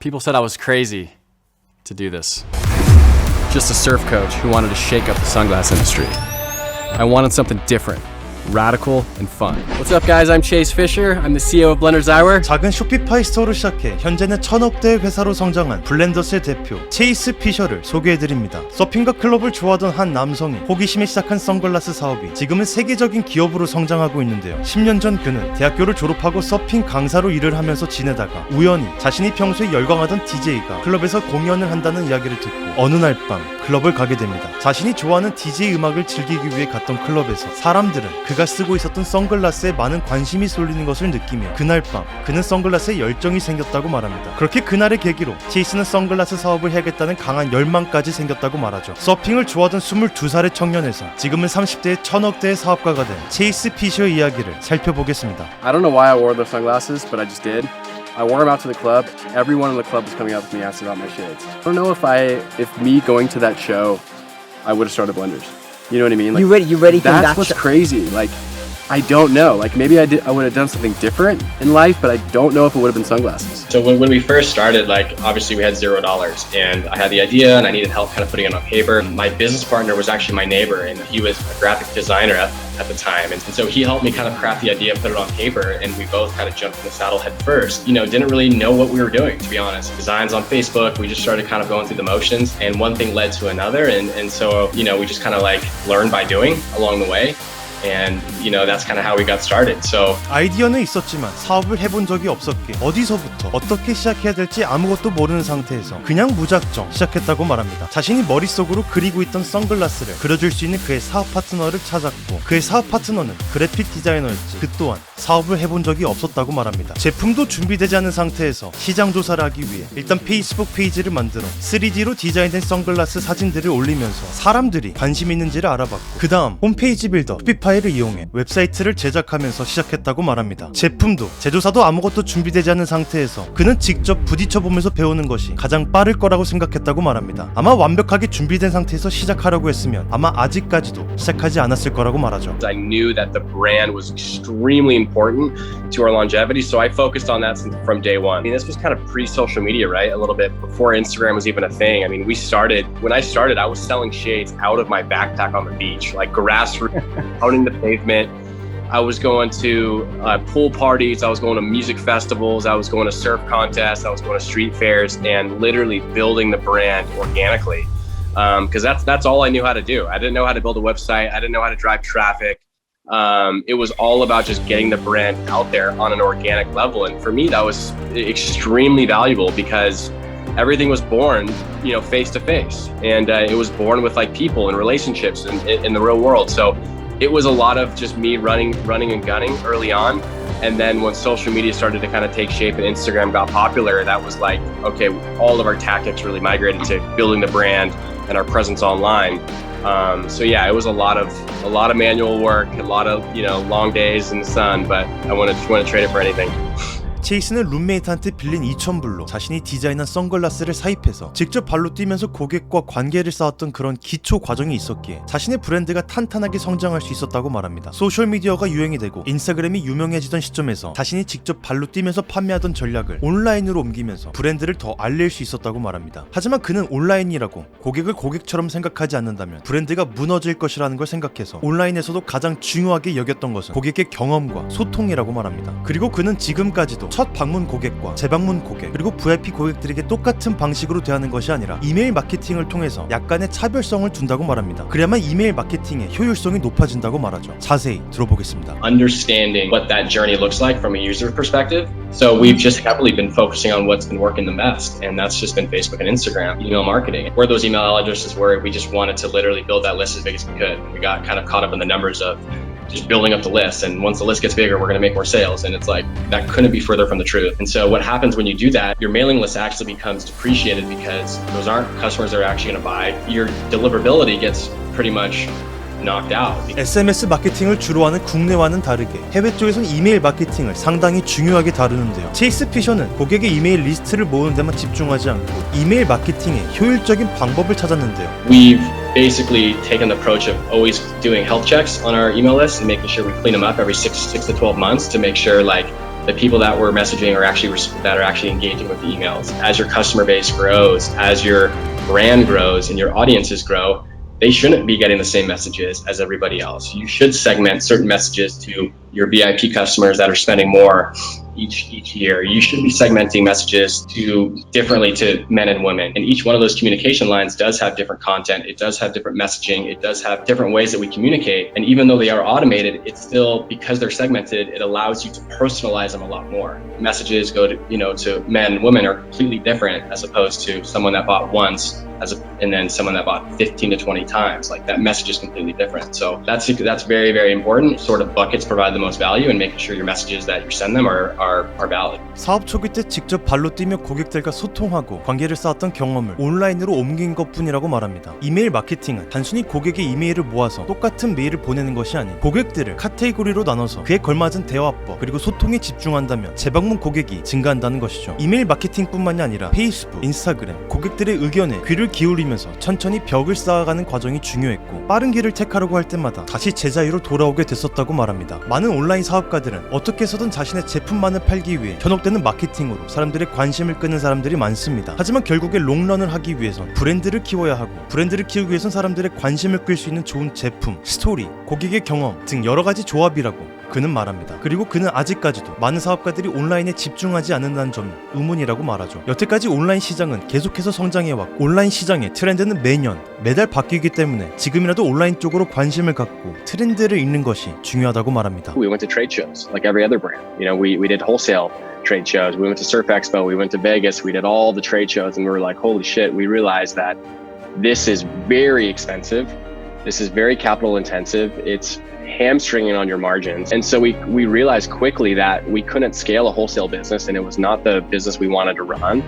People said I was crazy to do this. Just a surf coach who wanted to shake up the sunglass industry. I wanted something different. Radical and fun. What's up guys, I'm Chase Fisher. I'm the CEO of Blenders Eyewear. 작은 쇼피파이 스토어를 시작해 현재는 1000억대의 회사로 성장한 블렌더스의 대표 체이스 피셔를 소개해드립니다. 서핑과 클럽을 좋아하던 한 남성이 호기심에 시작한 선글라스 사업이 지금은 세계적인 기업으로 성장하고 있는데요. 10년 전 그는 대학교를 졸업하고 서핑 강사로 일을 하면서 지내다가 우연히 자신이 평소에 열광하던 DJ가 클럽에서 공연을 한다는 이야기를 듣고 어느 날 밤 클럽을 가게 됩니다. 자신이 좋아하는 DJ 음악을 즐기기 위해 갔던 클럽에서 사람들은 그가 쓰고 있었던 선글라스에 많은 관심이 쏠리는 것을 느끼며 그날 밤 그는 선글라스에 열정이 생겼다고 말합니다. 그렇게 그날의 계기로 체이스는 선글라스 사업을 해야겠다는 강한 열망까지 생겼다고 말하죠. 서핑을 좋아하던 22살의 청년에서 지금은 30대의 1000억대의 사업가가 된 체이스 피셔의 이야기를 살펴보겠습니다. I don't know why I wore the sunglasses, but I just did. I wore them out to the club. Everyone in the club was coming up to me asking about my shades. I don't know if me going to that show, I would have started Blenders. You know what I mean? Like, you ready for that? That's what's crazy. Like, I don't know. Like, maybe I would have done something different in life, but I don't know if it would have been sunglasses. So when we first started, like, obviously we had $0 and I had the idea and I needed help kind of putting it on paper. My business partner was actually my neighbor and he was a graphic designer at the time. And so he helped me kind of craft the idea, put it on paper, and we both kind of jumped in the saddle head first. You know, didn't really know what we were doing, to be honest. Designs on Facebook, we just started kind of going through the motions and one thing led to another. And so, you know, we just kind of like learned by doing along the way. And you know, that's kind of how we got started. So 아이디어는 있었지만 사업을 해본 적이 없었기에 어디서부터 어떻게 시작해야 될지 아무것도 모르는 상태에서 그냥 무작정 시작했다고 말합니다. 자신이 머릿속으로 그리고 있던 선글라스를 그려줄 수 있는 그의 사업 파트너를 찾았고 그의 사업 파트너는 그래픽 디자이너였지 그 또한 사업을 해본 적이 없었다고 말합니다. 제품도 준비되지 않은 상태에서 시장 조사를 하기 위해 일단 페이스북 페이지를 만들어 3D로 디자인된 선글라스 사진들을 올리면서 사람들이 관심 있는지를 알아봤고 그 다음 홈페이지 빌더 쇼피파이를 이용해 웹사이트를 제작하면서 시작했다고 말합니다. 제품도 제조사도 아무것도 준비되지 않은 상태에서 그는 직접 부딪혀보면서 배우는 것이 가장 빠를 거라고 생각했다고 말합니다. 아마 완벽하게 준비된 상태에서 시작하려고 했으면 아마 아직까지도 시작하지 않았을 거라고 말하죠. I knew that the brand was extremely important to our longevity, so I focused on that from day one. I mean, this was kind of pre-social media, right? A little bit before Instagram was even a thing. I mean, when I started, I was selling shades out of my backpack on the beach, like Grassroots, owning the pavement. I was going to pool parties, I was going to music festivals, I was going to surf contests, I was going to street fairs, and literally building the brand organically. Because that's all I knew how to do. I didn't know how to build a website. I didn't know how to drive traffic. It was all about just getting the brand out there on an organic level. And for me, that was extremely valuable because everything was born, you know, face to face. And it was born with like people and relationships in the real world. So it was a lot of just me running and gunning early on. And then when social media started to kind of take shape and Instagram got popular, that was like, okay, all of our tactics really migrated to building the brand and our presence online. So yeah, it was a lot of manual work, a lot of, you know, long days in the sun, but I wouldn't trade it for anything. 체이스는 룸메이트한테 빌린 2,000불로 자신이 디자인한 선글라스를 사입해서 직접 발로 뛰면서 고객과 관계를 쌓았던 그런 기초 과정이 있었기에 자신의 브랜드가 탄탄하게 성장할 수 있었다고 말합니다. 소셜미디어가 유행이 되고 인스타그램이 유명해지던 시점에서 자신이 직접 발로 뛰면서 판매하던 전략을 온라인으로 옮기면서 브랜드를 더 알릴 수 있었다고 말합니다. 하지만 그는 온라인이라고 고객을 고객처럼 생각하지 않는다면 브랜드가 무너질 것이라는 걸 생각해서 온라인에서도 가장 중요하게 여겼던 것은 고객의 경험과 소통이라고 말합니다. 그리고 그는 지금까지도 첫 방문 고객과 재방문 고객 그리고 VIP 고객들에게 똑같은 방식으로 대하는 것이 아니라 이메일 마케팅을 통해서 약간의 차별성을 둔다고 말합니다. 그래야만 이메일 마케팅의 효율성이 높아진다고 말하죠. 자세히 들어보겠습니다. Understanding what that journey looks like from a user perspective. So we've just heavily been focusing on what's been working the best, and that's just been Facebook and Instagram, email marketing. Where those email addresses were, we just wanted to literally build that list as big as we could. We got kind of caught up in the numbers of just building up the list, and once the list gets bigger, we're going to make more sales, and it's like that couldn't be further from the truth. And so what happens when you do that, your mailing list actually becomes depreciated because those aren't customers that are actually going to buy. Your deliverability gets pretty much knocked out. SMS 마케팅을 주로 하는 국내와는 다르게 해외 쪽에서는 이메일 마케팅을 상당히 중요하게 다루는데요. 체이스 피셔는 고객의 이메일 리스트를 모으는 데만 집중하지 않고 이메일 마케팅의 효율적인 방법을 찾았는데요. We've basically taken the approach of always doing health checks on our email list and making sure we clean them up every 6 to 12 months to make sure like the people that we're messaging are actually engaging with the emails. As your customer base grows, as your brand grows and your audiences grow, they shouldn't be getting the same messages as everybody else. You should segment certain messages to your VIP customers that are spending more each year. You should be segmenting messages differently to men and women. And each one of those communication lines does have different content. It does have different messaging. It does have different ways that we communicate. And even though they are automated, it's still, because they're segmented, it allows you to personalize them a lot more. Messages go to men and women are completely different as opposed to someone that bought once and then someone that bought 15 to 20 times. Like, that message is completely different. So that's very, very important. Sort of buckets provide the most value, and making sure your messages that you send them are valid. 사업 초기 때 직접 발로 뛰며 고객들과 소통하고 관계를 쌓았던 경험을 온라인으로 옮긴 것뿐이라고 말합니다. 이메일 마케팅은 단순히 고객의 이메일을 모아서 똑같은 메일을 보내는 것이 아닌 고객들을 카테고리로 나눠서 그에 걸맞은 대화법 그리고 소통에 집중한다면 재방문 고객이 증가한다는 것이죠. 이메일 마케팅뿐만이 아니라 페이스북, 인스타그램, 고객들의 의견에 귀를 기울이면서 천천히 벽을 쌓아가는 과정이 중요했고, 빠른 길을 택하려고 할 때마다 다시 제자리로 돌아오게 됐었다고 말합니다. 많은 온라인 사업가들은 어떻게 해서든 자신의 제품만을 팔기 위해 현혹되는 마케팅으로 사람들의 관심을 끄는 사람들이 많습니다. 하지만 결국에 롱런을 하기 위해선 브랜드를 키워야 하고, 브랜드를 키우기 위해선 사람들의 관심을 끌 수 있는 좋은 제품, 스토리, 고객의 경험 등 여러가지 조합이라고 그는 말합니다. 그리고 그는 아직까지도 많은 사업가들이 온라인에 집중하지 않는다는 점이 의문이라고 말하죠. 여태까지 온라인 시장은 계속해서 성장해왔고, 온라인 시장의 트렌드는 매달 바뀌기 때문에 지금이라도 온라인 쪽으로 관심을 갖고 트렌드를 읽는 것이 중요하다고 말합니다. We went to trade shows like every other brand. We did wholesale trade shows. We went to Surf Expo. We went to Vegas. We did all the trade shows, and we were like, holy shit, we realized that this is very expensive. This is very capital intensive. It's hamstringing on your margins. And so we realized quickly that we couldn't scale a wholesale business, and it was not the business we wanted to run.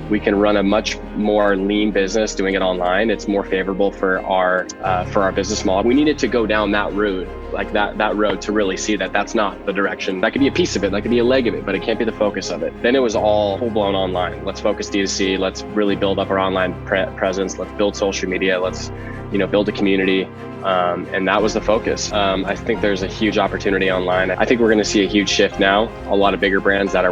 We can run a much more lean business doing it online. It's more favorable for our business model. We needed to go down that route, like that road, to really see that that's not the direction. That could be a piece of it, that could be a leg of it, but it can't be the focus of it. Then it was all full-blown online. Let's focus D2C. Let's really build up our online presence. Let's build social media. Let's build a community. And that was the focus. I think there's a huge opportunity online. I think we're going to see a huge shift now. A lot of bigger brands that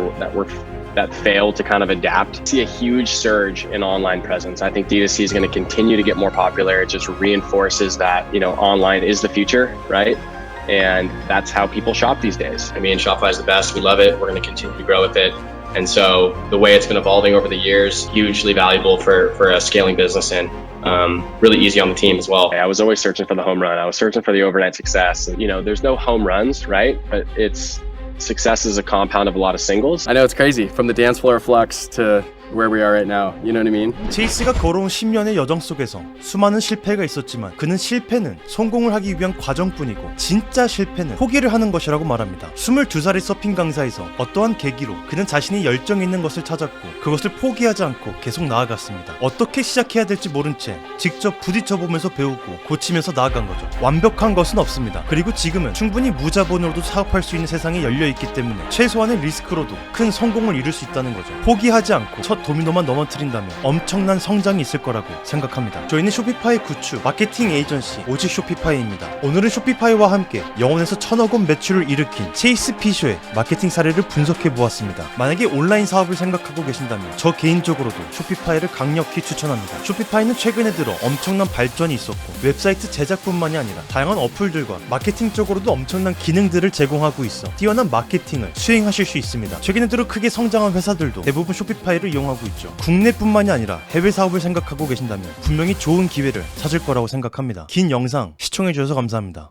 failed to kind of adapt see a huge surge in online presence. I think D2C is going to continue to get more popular. It just reinforces that, online is the future, right? And that's how people shop these days. I mean, Shopify is the best. We love it. We're going to continue to grow with it. And so the way it's been evolving over the years, hugely valuable for a scaling business, and really easy on the team as well. I was always searching for the home run. I was searching for the overnight success. There's no home runs, right? But success is a compound of a lot of singles. I know it's crazy, from the dance floor flex to where we are right now. You know what I mean? 체이스가 걸어온 10년의 여정 속에서 수많은 실패가 있었지만 그는 실패는 성공을 하기 위한 과정뿐이고, 진짜 실패는 포기를 하는 것이라고 말합니다. 22살의 서핑 강사에서 어떠한 계기로 그는 자신이 열정 있는 것을 찾았고 그것을 포기하지 않고 계속 나아갔습니다. 어떻게 시작해야 될지 모른 채 직접 부딪혀보면서 배우고 고치면서 나아간 거죠. 완벽한 것은 없습니다. 그리고 지금은 충분히 무자본으로도 사업할 수 있는 세상이 열려있기 때문에 최소한의 리스크로도 큰 성공을 이룰 수 있다는 거죠. 포기하지 않고 첫 도미노만 넘어뜨린다면 엄청난 성장이 있을 거라고 생각합니다. 저희는 쇼피파이 구축 마케팅 에이전시 오직 쇼피파이입니다. 오늘은 쇼피파이와 함께 영원에서 1000억 원 매출을 일으킨 체이스 피셔의 마케팅 사례를 분석해 보았습니다. 만약에 온라인 사업을 생각하고 계신다면 저 개인적으로도 쇼피파이를 강력히 추천합니다. 쇼피파이는 최근에 들어 엄청난 발전이 있었고, 웹사이트 제작뿐만이 아니라 다양한 어플들과 마케팅 쪽으로도 엄청난 기능들을 제공하고 있어 뛰어난 마케팅을 수행하실 수 있습니다. 최근에 들어 크게 성장한 회사들도 대부분 쇼피파이를 이용하고 있죠. 국내뿐만이 아니라 해외 사업을 생각하고 계신다면 분명히 좋은 기회를 찾을 거라고 생각합니다. 긴 영상 시청해주셔서 감사합니다.